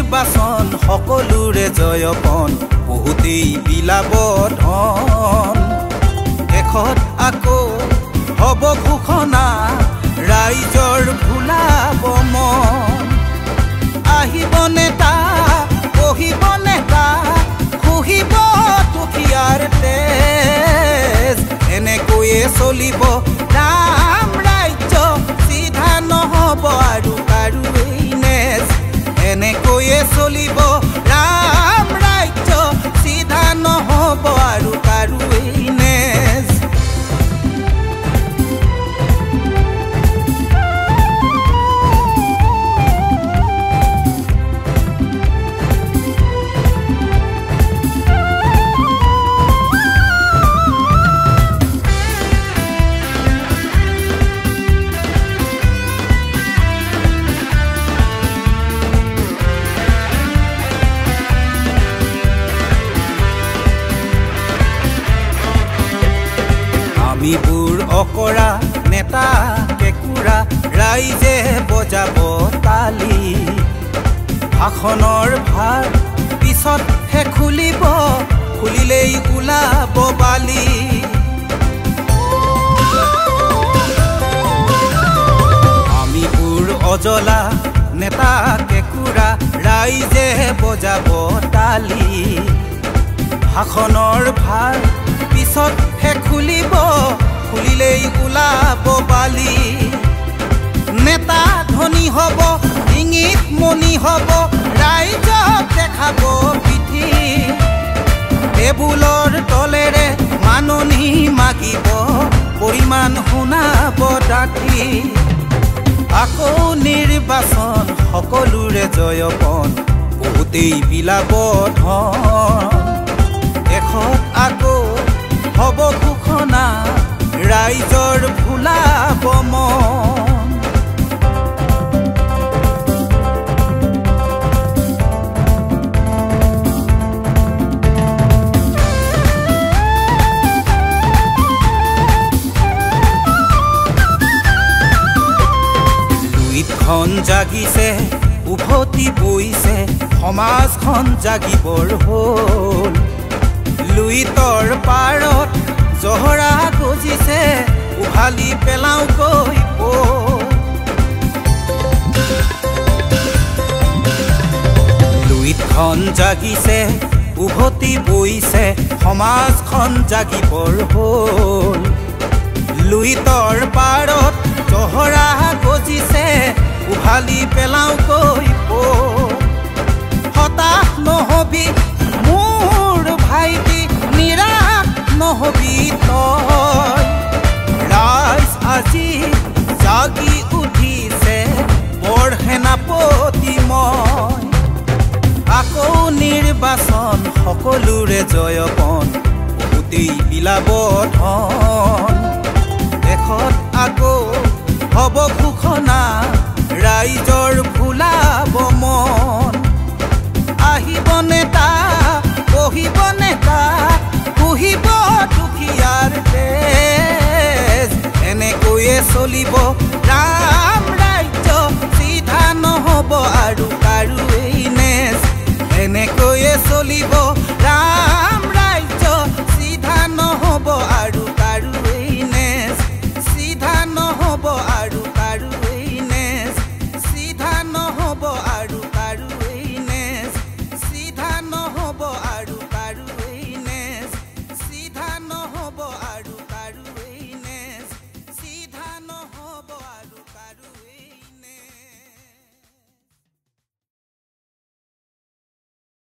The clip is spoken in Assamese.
নিৰ্বাচন সকলোৰে জয়পন বহুতেই বিলাব ধন শেষত আকৌ হ'ব ঘোষণা ৰাইজৰ ভুলাব মন আহিব নেতা বহিব নেতা খুহিব দুখীয়াৰ তেজ এনেকৈয়ে চলিব ৰাম ৰাজ্য চিধা নহ'ব আৰু কাৰোৱেই নেজ এনেকৈয়ে চলিব ৰাম ৰাজ্য চিধা নহ'ব আৰু কাৰোৱেই নেজ আমিবোৰ অকৰা নেতা কেকুৰা ৰাইজে বজাব তালি ভাষণৰ ভাৰ পিছতহে খুলিব খুলিলেই ওলাব বালি আমিবোৰ অজলা নেতা কেকুৰা ৰাইজে বজাব তালি ভাষণৰ ভাৰ পিছতহে খুলিব খুলিলেই ওলাব বালি নেতা ধনী হ'ব ডিঙিত মণি হ'ব ৰাইজক দেখাব পিঠি টেবুলৰ তলেৰে মাননি মাগিব পৰিমাণ শুনাব ডাঠি আকৌ নিৰ্বাচন সকলোৰে জয়পন বহুতেই বিলাব ধন শেষত আকৌ হ'ব ঘোষণা ৰাইজৰ ভুলাব মন লুইতখন জাগিছে উভতি বৈছে সমাজখন জাগিবৰ হ'ল লুইতৰ পাৰত জহৰা গজিছে উভালি পেলাওঁকৈ লুইতখন জাগিছে উভতি বৈছে সমাজখন জাগিবৰ হ'ল লুইতৰ পাৰত জহৰা গজিছে উভালি পেলাওঁকৈ হতাশ নহবি মোৰ ভাইটি নিৰাশ নহবি তই ৰাইজ আজি জাগি উঠিছে বৰ সেনাপতি মই আকৌ নিৰ্বাচন সকলোৰে জয়পন বহুতেই বিলাব ধন শেষত আকৌ হ'ব ঘোষণা ৰাইজৰ ভুলাব মন আহিব নেতা বহিব নেতা খুহিব দুখীয়াৰ তেজ এনেকৈয়ে চলিব